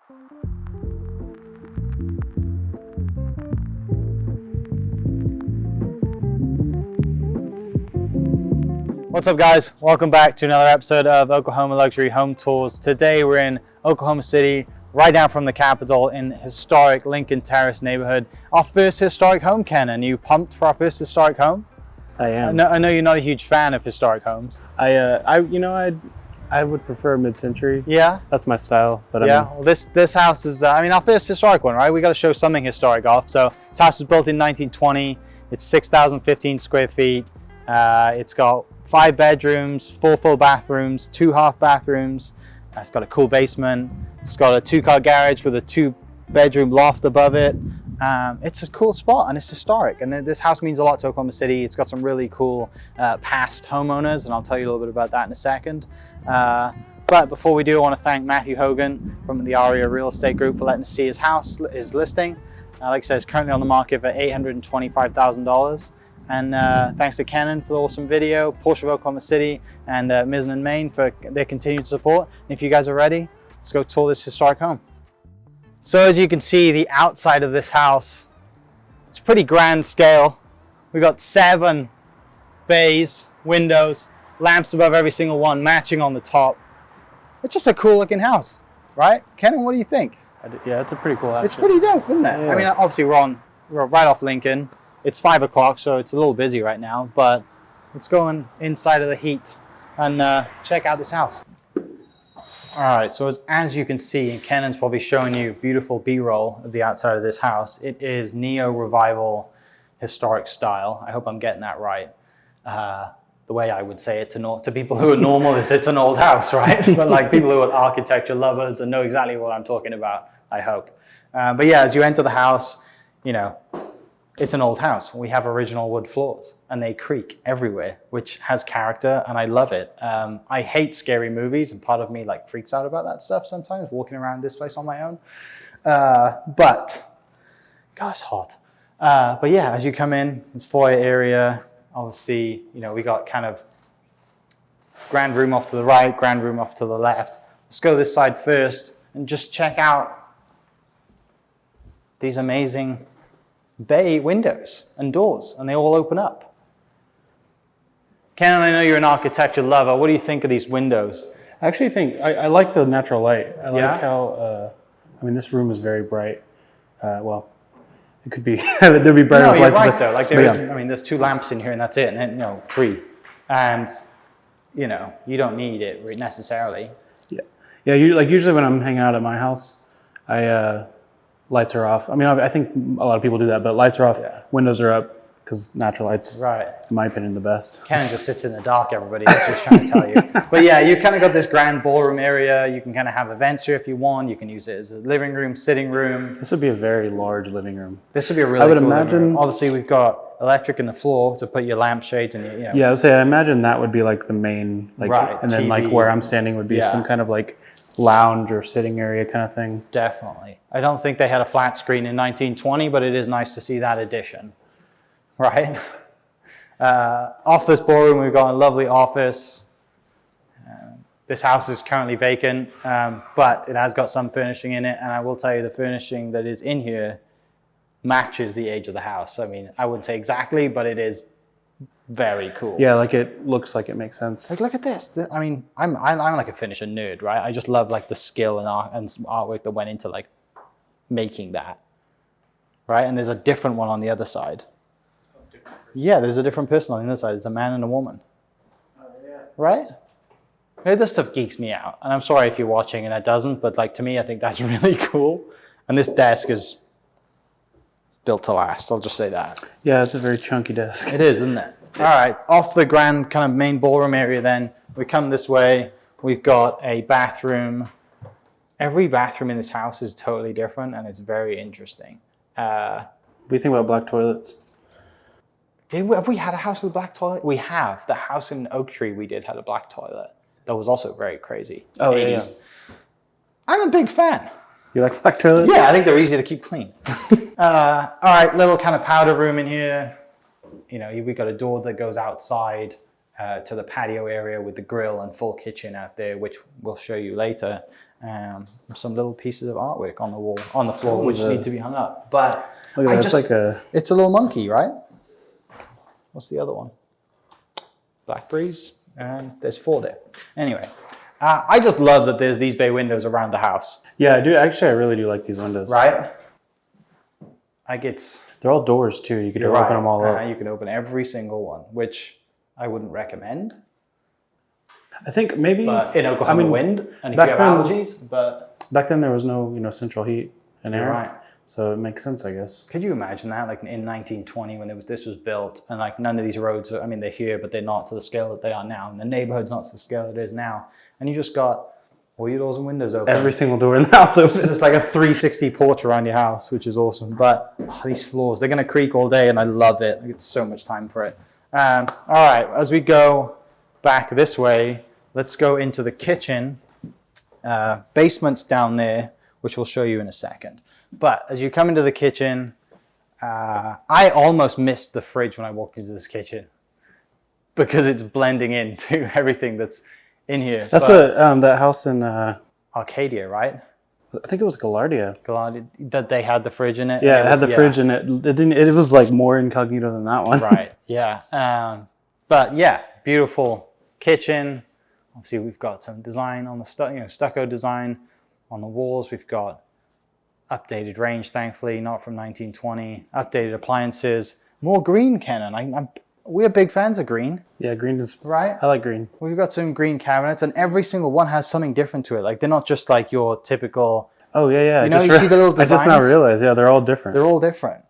What's up, guys? Welcome back to another episode of Oklahoma Luxury Home Tours. Today we're in Oklahoma City, right down from the capital in historic Lincoln Terrace neighborhood. Our first historic home, Ken. Are you pumped for our first historic home? I am. I know you're not a huge fan of historic homes. I would prefer mid-century. Yeah? That's my style. But yeah, well, this house is, our first historic one, right? We got to show something historic off. So this house was built in 1920. It's 6,015 square feet. It's got 5 bedrooms, 4 full bathrooms, 2 half bathrooms. It's got a cool basement. It's got a 2-car garage with a 2-bedroom loft above it. It's a cool spot and it's historic. And this house means a lot to Oklahoma City. It's got some really cool past homeowners, and I'll tell you a little bit about that in a second. But before we do, I want to thank Matthew Hogan from the Aria Real Estate Group for letting us see his house, his listing. Like I said, it's currently on the market for $825,000. And thanks to Canon for the awesome video, Porsche of Oklahoma City, and Mizzen and Main for their continued support. And if you guys are ready, let's go tour this historic home. So as you can see, the outside of this house, it's pretty grand scale. We've got 7 bays, windows, lamps above every single one, matching on the top. It's just a cool looking house, right? Kenan, what do you think? Yeah, it's a pretty cool house. It's pretty dope, isn't it? Yeah. I mean, obviously we're right off Lincoln. It's 5 o'clock, so it's a little busy right now, but let's go inside of the heat and check out this house. All right, so as you can see, and Kenan's probably showing you beautiful B-roll of the outside of this house. It is neo-revival historic style. I hope I'm getting that right. The way I would say it to people who are normal is it's an old house, right? But like people who are architecture lovers and know exactly what I'm talking about, I hope. But yeah, as you enter the house, you know, it's an old house. We have original wood floors and they creak everywhere, which has character, and I love it. I hate scary movies, and part of me like freaks out about that stuff sometimes, walking around this place on my own. But, God, it's hot. But yeah, as you come in, it's foyer area. Obviously, you know, we got kind of grand room off to the right, grand room off to the left. Let's go this side first and just check out these amazing bay windows and doors, and they all open up. Ken, I know you're an architecture lover. What do you think of these windows? I actually think I like the natural light. I like how, I mean, this room is very bright. Well, it could be, there'd be brighter lights. No, you're right though. Like there is, yeah. I mean, there's 2 lamps in here and that's it, and then, you know, 3. And, you know, you don't need it necessarily. Yeah. Yeah, usually when I'm hanging out at my house, lights are off. I mean, I think a lot of people do that, but lights are off, windows are up, because natural light's, in my opinion, the best. Ken just sits in the dark, everybody. That's what he's trying to tell you. But yeah, you kind of got this grand ballroom area. You can kind of have events here if you want. You can use it as a living room, sitting room. This would be a very large living room. This would be a really cool living room. Obviously, we've got electric in the floor to put your lampshades and your, you know. Yeah, I would say, I imagine that would be like the main, like, and then TV. Like where I'm standing would be some kind of like lounge or sitting area kind of thing. Definitely. I don't think they had a flat screen in 1920, but it is nice to see that addition, right? Off this ballroom, we've got a lovely office. This house is currently vacant, but it has got some furnishing in it, and I will tell you the furnishing that is in here matches the age of the house. I mean, I wouldn't say exactly, but it is very cool. Yeah, like it looks like it makes sense. Like, look at this. I mean, I'm like a finisher nerd, right? I just love like the skill and artwork that went into like making that, right? And there's a different one on the other side. Yeah, there's a different person on the other side. It's a man and a woman. Right? Hey, this stuff geeks me out. And I'm sorry if you're watching and that doesn't, but like to me, I think that's really cool. And this desk is built to last. I'll just say that. Yeah, it's a very chunky desk. It is, isn't it? All right, off the grand kind of main ballroom area then, we come this way. We've got a bathroom. Every bathroom in this house is totally different, and it's very interesting. What do you think about black toilets? Have we had a house with a black toilet? We have. The house in Oak Tree we did had a black toilet. That was also very crazy. Oh, yeah. I'm a big fan. You like black toilets? Yeah, I think they're easy to keep clean. All right, little kind of powder room in here. You know, we've got a door that goes outside. to the patio area with the grill and full kitchen out there, which we'll show you later. Some little pieces of artwork on the wall, on the floor, which need to be hung up. But it's a little monkey, right? What's the other one? Blackberries, and there's 4 there. Anyway, I just love that there's these bay windows around the house. Yeah, I do. Actually, I really do like these windows. Right? They're all doors too. You could open them all up. You can open every single one, which I wouldn't recommend. I think maybe in Oklahoma wind, and if you have allergies. But back then there was no central heat and air, right? So it makes sense, I guess. Could you imagine that, like in 1920, when this was built, and like none of these roads, I mean, they're here, but they're not to the scale that they are now, and the neighborhood's not to the scale it is now, and you just got all your doors and windows open. Every single door in the house open. It's like a 360 porch around your house, which is awesome. But these floors, they're gonna creak all day, and I love it. I get so much time for it. All right, as we go back this way, let's go into the kitchen. Basement's down there, which we'll show you in a second. But as you come into the kitchen, I almost missed the fridge when I walked into this kitchen because it's blending into everything that's in here. That's what that house in Arcadia, right? I think it was Gallardia. That they had the fridge in it. Yeah, it had the fridge in it. It was like more incognito than that one. Right. Yeah. But yeah, beautiful kitchen. Obviously, we've got some design on the stucco design on the walls. We've got updated range, thankfully, not from 1920. Updated appliances. More green, Kenan. We're big fans of green. Yeah, green is right. I like green. We've got some green cabinets, and every single one has something different to it. Like they're not just like your typical. Oh yeah. You know, you see the little designs. I just now realized. Yeah, they're all different. They're all different,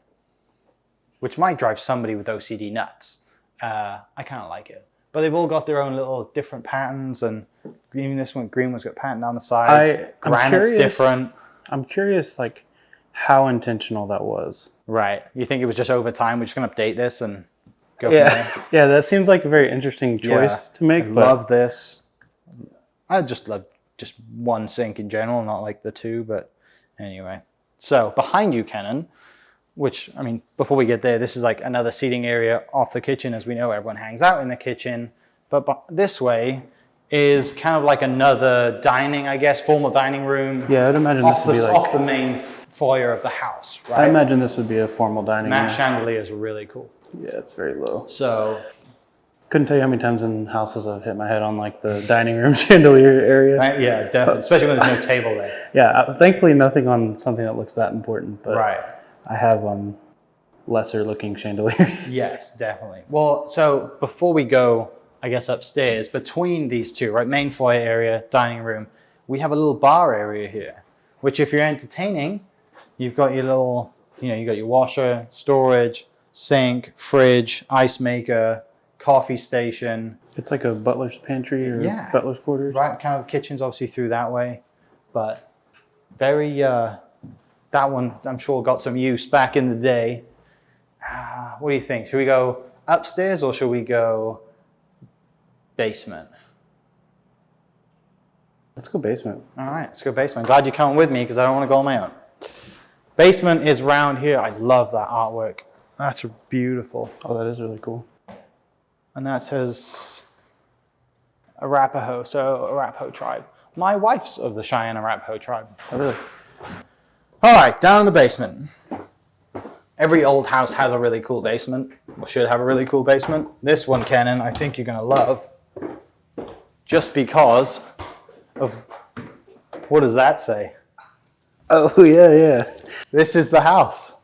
which might drive somebody with OCD nuts. I kind of like it, but they've all got their own little different patterns, and even this one, green one's got pattern down the side. Granite's different. I'm curious, like how intentional that was. Right. You think it was just over time? We're just gonna update this and. Go from there. Yeah, that seems like a very interesting choice to make. I love this. I just love just one sink in general, not like the 2, but anyway. So behind you, Kenan, which, I mean, before we get there, this is like another seating area off the kitchen. As we know, everyone hangs out in the kitchen. But this way is kind of like another dining, I guess, formal dining room. Yeah, I'd imagine this would be like... off the main foyer of the house, right? I imagine this would be a formal dining room. That chandelier is really cool. Yeah, it's very low. So, couldn't tell you how many times in houses I've hit my head on like the dining room chandelier area. Right? Yeah, definitely. Especially when there's no table there. Yeah, thankfully nothing on something that looks that important. But right. I have lesser looking chandeliers. Yes, definitely. Well, so before we go, I guess upstairs, between these two, right, main foyer area, dining room, we have a little bar area here, which if you're entertaining, you've got your little, you got your washer, storage, sink, fridge, ice maker, coffee station. It's like a butler's pantry or butler's quarters. Right, kind of kitchen's obviously through that way, but very, that one I'm sure got some use back in the day. What do you think? Should we go upstairs or should we go basement? Let's go basement. All right, let's go basement. Glad you're coming with me because I don't want to go on my own. Basement is round here. I love that artwork. That's beautiful. Oh, that is really cool. And that says Arapaho, so Arapaho tribe. My wife's of the Cheyenne Arapaho tribe. Oh, really? All right, down in the basement. Every old house has a really cool basement, or should have a really cool basement. This one, Kenan, I think you're going to love, just because of, what does that say? Oh, yeah. This is the house.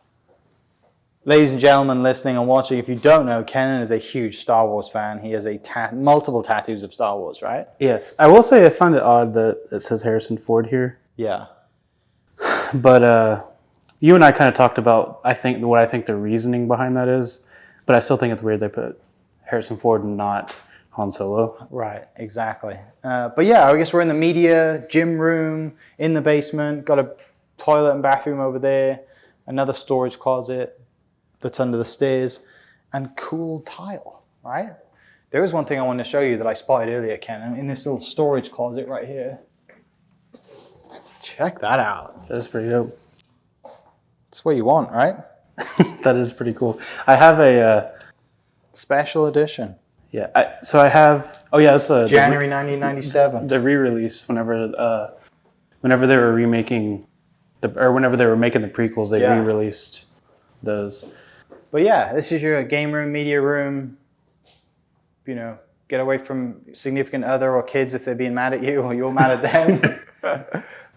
Ladies and gentlemen listening and watching, if you don't know, Kenan is a huge Star Wars fan. He has multiple tattoos of Star Wars, right? Yes. I will say I find it odd that it says Harrison Ford here. Yeah. But you and I kind of talked about, what I think the reasoning behind that is, but I still think it's weird they put Harrison Ford and not Han Solo. Right, exactly. But yeah, I guess we're in the media gym room in the basement. Got a toilet and bathroom over there. Another storage closet that's under the stairs, and cool tile, right? There is one thing I wanted to show you that I spotted earlier, Ken, in this little storage closet right here. Check that out. That is pretty dope. That's what you want, right? That is pretty cool. I have a... special edition. Yeah. So I have. Oh yeah, that's January 1997. The re-release whenever they were remaking whenever they were making the prequels, they re-released those. But yeah, this is your game room, media room. You know, get away from significant other or kids if they're being mad at you or you're mad at them. Do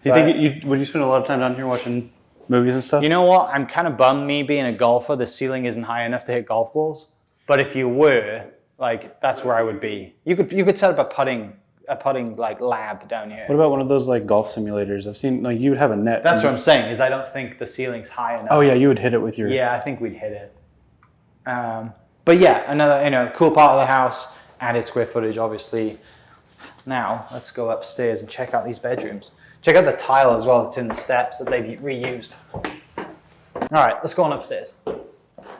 you think would you spend a lot of time down here watching movies and stuff? You know what? I'm kind of bummed, me being a golfer, the ceiling isn't high enough to hit golf balls. But if you were, like, that's where I would be. You could set up a putting like lab down here. What about one of those like golf simulators? I've seen like you would have a net. That's what I'm saying, is I don't think the ceiling's high enough. Oh yeah, you would hit it with your. Yeah, I think we'd hit it. But yeah, another cool part of the house, added square footage, obviously. Now let's go upstairs and check out these bedrooms. Check out the tile as well that's in the steps that they've reused. All right, let's go on upstairs.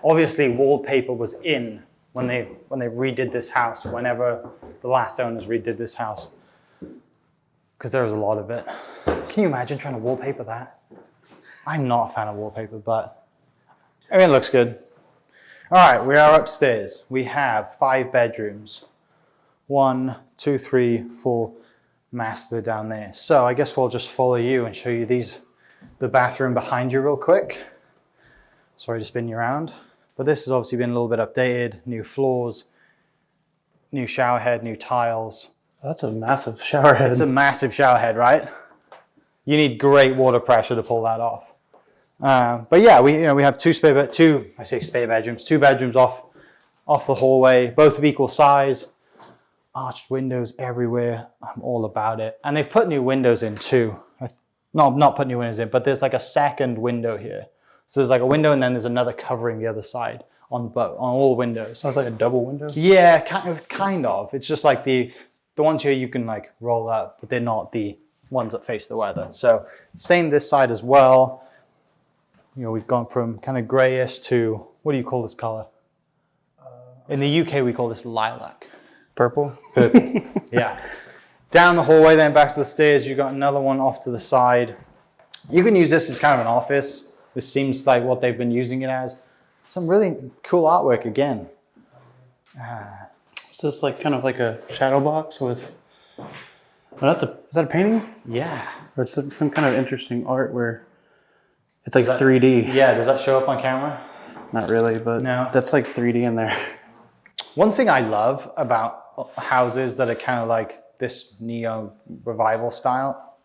Obviously, wallpaper was in when they redid this house. Whenever the last owners redid this house, because there was a lot of it. Can you imagine trying to wallpaper that? I'm not a fan of wallpaper, but I mean, it looks good. All right, we are upstairs. We have 5 bedrooms. 1, 2, 3, 4, master down there. So I guess we'll just follow you and show you the bathroom behind you real quick. Sorry to spin you around. But this has obviously been a little bit updated. New floors, new shower head, new tiles. That's a massive shower head. It's a massive shower head, right? You need great water pressure to pull that off. But yeah, we have two bedrooms, 2 bedrooms off the hallway, both of equal size, arched windows everywhere. I'm all about it. And they've put new windows in too. Not put new windows in, but there's like a second window here. So there's like a window and then there's another covering the other side on all windows. Sounds like a double window? Yeah, kind of. It's just like the ones here you can like roll up, but they're not the ones that face the weather. So same this side as well. You know, we've gone from kind of grayish to, what do you call this color? In the UK, we call this lilac. Purple? Purple, yeah. Down the hallway, then back to the stairs, you've got another one off to the side. You can use this as kind of an office. This seems like what they've been using it as. Some really cool artwork again. Is this like kind of like a shadow box with, is that a painting? Yeah. Or it's some kind of interesting art where it's like 3D. Yeah, does that show up on camera? Not really, but no. That's like 3D in there. One thing I love about houses that are kind of like this neo revival style,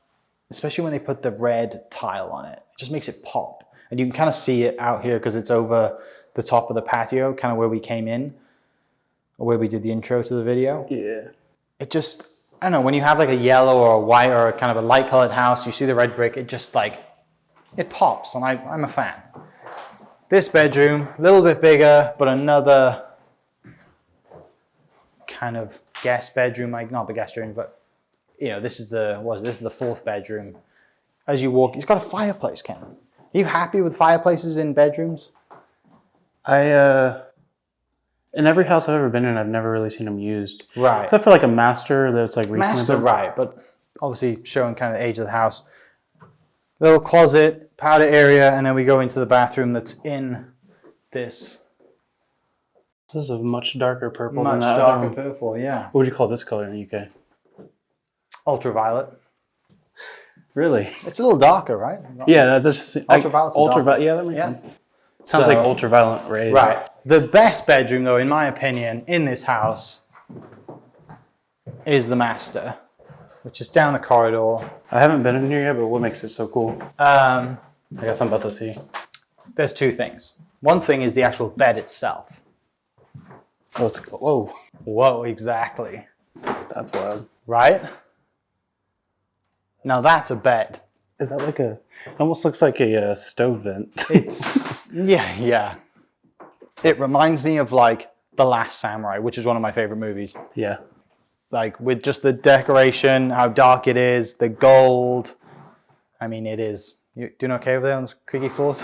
especially when they put the red tile on it, it just makes it pop. And you can kind of see it out here because it's over the top of the patio, kind of where we came in, or where we did the intro to the video. Yeah. It just, I don't know, when you have like a yellow or a white or a kind of a light colored house, you see the red brick, it just like, it pops, and I'm a fan. This bedroom, a little bit bigger, but another kind of guest bedroom, like not the guest bedroom, but you know, this is the 4th bedroom. As you walk, it's got a fireplace, Ken. Are you happy with fireplaces in bedrooms? In every house I've ever been in, I've never really seen them used. Right. Except for like a master that's like recently. Master, right, but obviously showing kind of the age of the house. Little closet, powder area, and then we go into the bathroom that's in this. This is a much darker purple than that other one. Purple, yeah. What would you call this color in the UK? Ultraviolet. Really? It's a little darker, right? Yeah, that's just ultraviolet. Yeah, that makes sense. Sounds like ultraviolet rays. Right. The best bedroom, though, in my opinion, in this house is the master, which is down the corridor. I haven't been in here yet, but what makes it so cool? I guess I'm about to see. There's 2 things. One thing is the actual bed itself. Oh, it's whoa. Whoa, exactly. That's wild. Right? Now that's a bed. Is that like it almost looks like a stove vent. It's, yeah. It reminds me of like The Last Samurai, which is one of my favorite movies. Yeah. Like with just the decoration, how dark it is, the gold. I mean, it is. You doing okay over there on those creaky floors?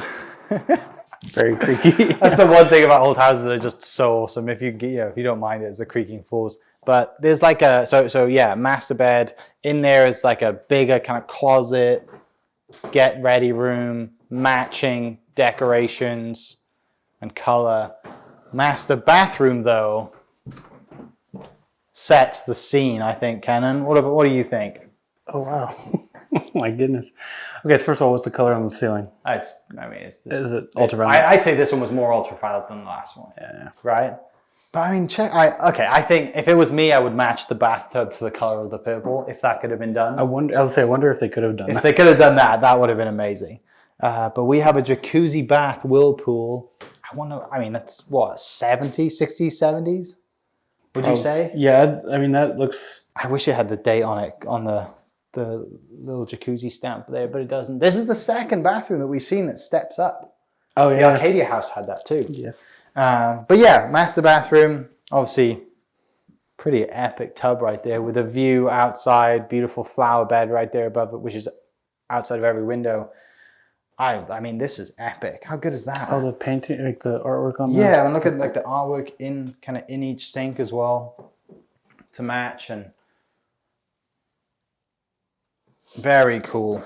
Very creaky. That's the one thing about old houses that are just so awesome. If you don't mind it, it's the creaking floors. But there's like a yeah, master bed. In there is like a bigger kind of closet, get ready room, matching decorations and color. Master bathroom though, sets the scene, I think, Kenan. What do you think? Oh, wow. My goodness. Okay, so first of all, what's the color on the ceiling? Is it ultraviolet? I'd say this one was more ultraviolet than the last one. Yeah. Right? But I mean, I think if it was me, I would match the bathtub to the color of the purple, if that could have been done. I wonder if they could have done that. If they could have done that, that would have been amazing. But we have a jacuzzi bath whirlpool. I mean, that's what, 70s, 60s, 70s? Would you say? Yeah, I mean, that looks... I wish it had the date on it, on the little jacuzzi stamp there, but it doesn't. This is the second bathroom that we've seen that steps up. Oh, yeah. The Arcadia house had that too. Yes. But yeah, master bathroom, obviously pretty epic tub right there with a view outside, beautiful flower bed right there above it, which is outside of every window. I mean, this is epic. How good is that? Oh, the painting, like the artwork on that? Yeah, and look at like the artwork in each sink as well to match, and very cool.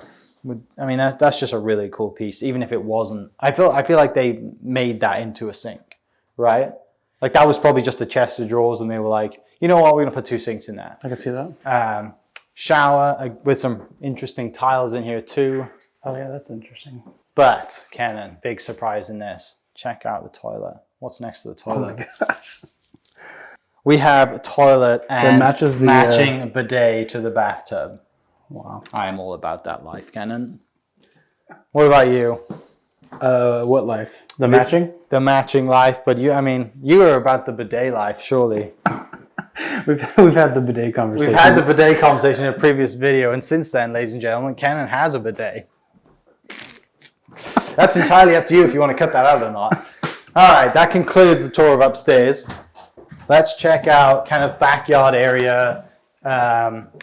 I mean, that's just a really cool piece, even if it wasn't. I feel like they made that into a sink, right? Like that was probably just a chest of drawers, and they were like, you know what, we're gonna put 2 sinks in that. I can see that. Shower with some interesting tiles in here too. Oh yeah, that's interesting. But Kenan, big surprise in this. Check out the toilet. What's next to the toilet? Oh my gosh. We have a toilet and matching bidet to the bathtub. Wow. I am all about that life, Kenan. What about you? What life? The matching? The matching life, but you are about the bidet life, surely. We've had the bidet conversation. We've had the bidet conversation in a previous video, and since then, ladies and gentlemen, Kenan has a bidet. That's entirely up to you if you want to cut that out or not. All right, that concludes the tour of upstairs. Let's check out kind of backyard area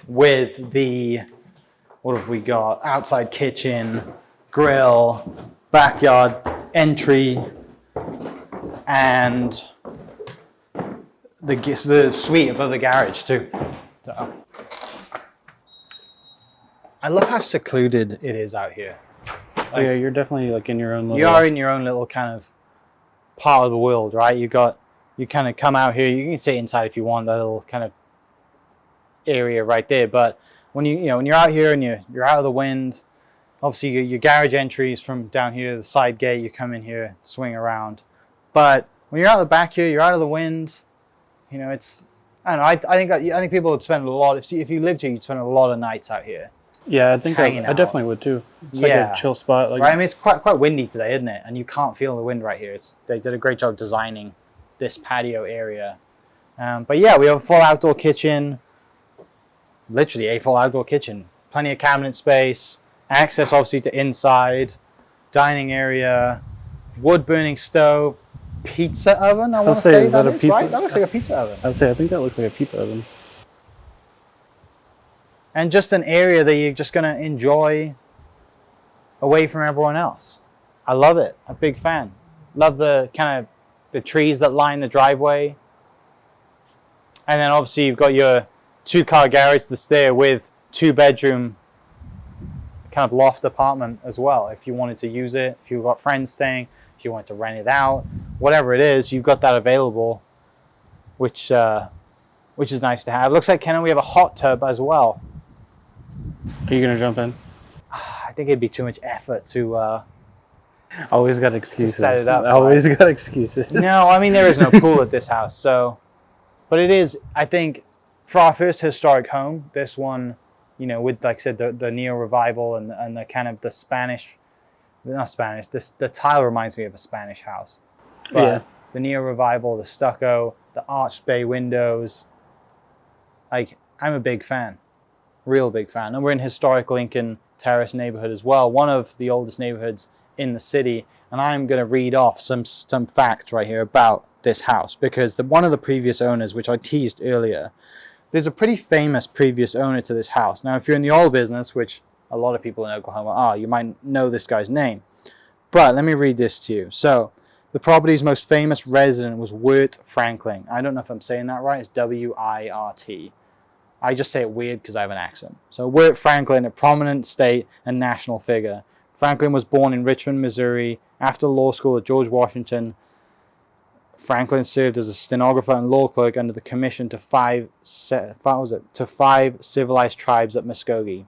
with the, what have we got? Outside kitchen, grill, backyard entry, and the suite above the garage too. So, I love how secluded it is out here. Like, yeah, you're definitely like in your own little... You are in your own little kind of part of the world, right? You kind of come out here, you can sit inside if you want, that little kind of area right there. But when when you're out here and you're out of the wind, obviously your garage entries from down here, the side gate, you come in here, swing around. But when you're out the back here, you're out of the wind, it's, I don't know, I think people would spend a lot, if you lived here, you'd spend a lot of nights out here. Yeah, I think I definitely would too. It's like a chill spot. Like... Right, I mean, it's quite windy today, isn't it? And you can't feel the wind right here. They did a great job designing this patio area. But yeah, we have a full outdoor kitchen. Literally a full outdoor kitchen. Plenty of cabinet space. Access, obviously, to inside. Dining area. Wood-burning stove. Pizza oven, I want to say. Is that a pizza? Right? That looks like a pizza oven. I think that looks like a pizza oven. And just an area that you're just going to enjoy away from everyone else. I love it. A big fan. Love the kind of the trees that line the driveway. And then obviously you've got your 2-car garage that's there with 2-bedroom kind of loft apartment as well. If you wanted to use it, if you've got friends staying, if you wanted to rent it out, whatever it is, you've got that available, which is nice to have. Looks like, Kenan, we have a hot tub as well. Are you going to jump in? I think it'd be too much effort to... Always got excuses. To set it up. Always got excuses. No, I mean, there is no pool at this house. So, but it is, I think, for our first historic home, this one, with, like I said, the neo-revival and the kind of the Spanish, not Spanish, the tile reminds me of a Spanish house. But yeah. The neo-revival, the stucco, the arched bay windows, like, I'm a big fan. Real big fan. And we're in historic Lincoln Terrace neighborhood as well, one of the oldest neighborhoods in the city. And I'm going to read off some facts right here about this house, because one of the previous owners, which I teased earlier, there's a pretty famous previous owner to this house. Now, if you're in the oil business, which a lot of people in Oklahoma are, you might know this guy's name. But let me read this to you. So, the property's most famous resident was Wirt Franklin. I don't know if I'm saying that right. It's W-I-R-T. I just say it weird because I have an accent. So Wirt Franklin, a prominent state and national figure. Franklin was born in Richmond, Missouri, after law school at George Washington Franklin served as a stenographer and law clerk under the commission to five civilized tribes at Muskogee.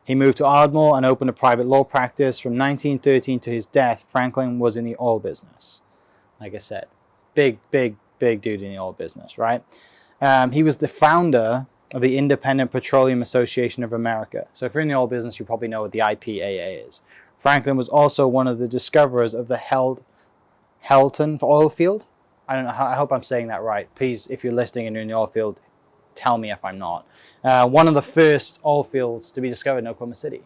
He moved to Ardmore and opened a private law practice. From 1913 to his death, Franklin was in the oil business. Like I said, big dude in the oil business, right? He was the founder of the Independent Petroleum Association of America. So if you're in the oil business, you probably know what the IPAA is. Franklin was also one of the discoverers of the Helton oil field. I don't know. I hope I'm saying that right. Please, if you're listening and you're in the oil field, tell me if I'm not. One of the first oil fields to be discovered in Oklahoma City.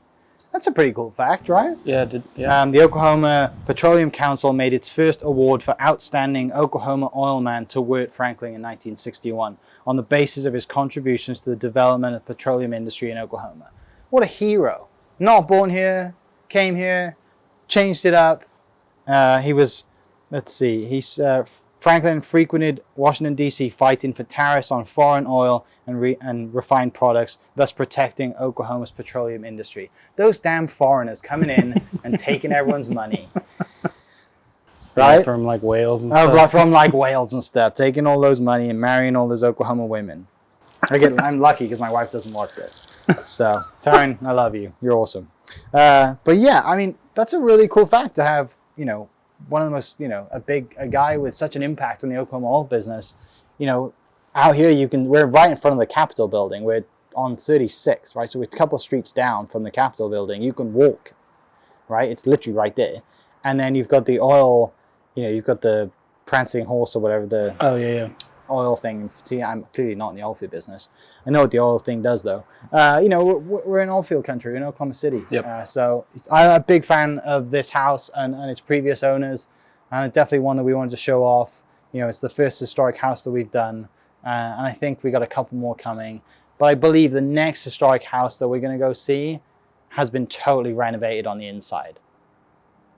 That's a pretty cool fact, right? Yeah. The Oklahoma Petroleum Council made its first award for Outstanding Oklahoma Oilman to Wirt Franklin in 1961 on the basis of his contributions to the development of the petroleum industry in Oklahoma. What a hero. Not born here, came here, changed it up. Franklin frequented Washington, D.C., fighting for tariffs on foreign oil and refined products, thus protecting Oklahoma's petroleum industry. Those damn foreigners coming in and taking everyone's money. Right? Yeah, from like Wales and stuff. From like Wales and stuff, taking all those money and marrying all those Oklahoma women. I'm lucky because my wife doesn't watch this. So, Taryn, I love you. You're awesome. But yeah, I mean, that's a really cool fact to have, you know, one of the most, you know, a guy with such an impact on the Oklahoma oil business, you know, out here we're right in front of the Capitol building. We're on 36, right? So we're a couple of streets down from the Capitol building. You can walk, right? It's literally right there. And then you've got the oil, you know, you've got the prancing horse or whatever, the oil thing. See, I'm clearly not in the oil field business. I know what the oil thing does though. You know, we're in oil field country, in Oklahoma City. Yep. So I'm a big fan of this house and its previous owners. And it's definitely one that we wanted to show off. You know, it's the first historic house that we've done. And I think we got a couple more coming. But I believe the next historic house that we're going to go see has been totally renovated on the inside,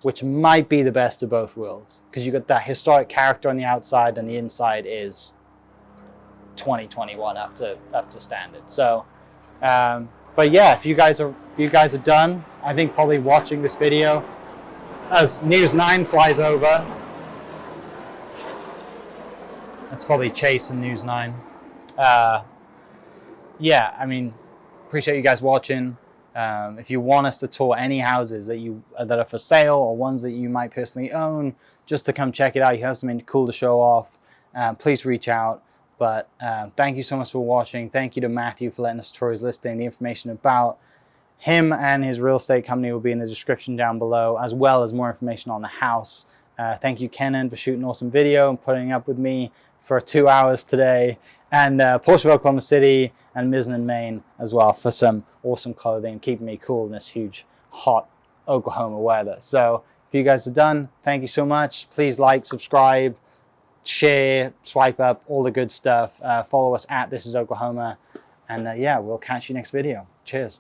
which might be the best of both worlds, because you got that historic character on the outside and the inside is 2021 up to standard. So but yeah, if you guys are done, I think probably watching this video as News 9 flies over. That's probably Chase and News 9. Yeah, I mean, appreciate you guys watching. If you want us to tour any houses that are for sale or ones that you might personally own, just to come check it out, you have something cool to show off, please reach out. But thank you so much for watching. Thank you to Matthew for letting us tour his listing. The information about him and his real estate company will be in the description down below, as well as more information on the house. Thank you, Kenan, for shooting an awesome video and putting up with me for 2 hours today. And Porsche of Oklahoma City and Mizzen in Maine as well for some awesome clothing, keeping me cool in this huge, hot Oklahoma weather. So if you guys are done, thank you so much. Please like, subscribe, share, swipe up, all the good stuff. Follow us at This Is Oklahoma. And yeah, we'll catch you next video. Cheers.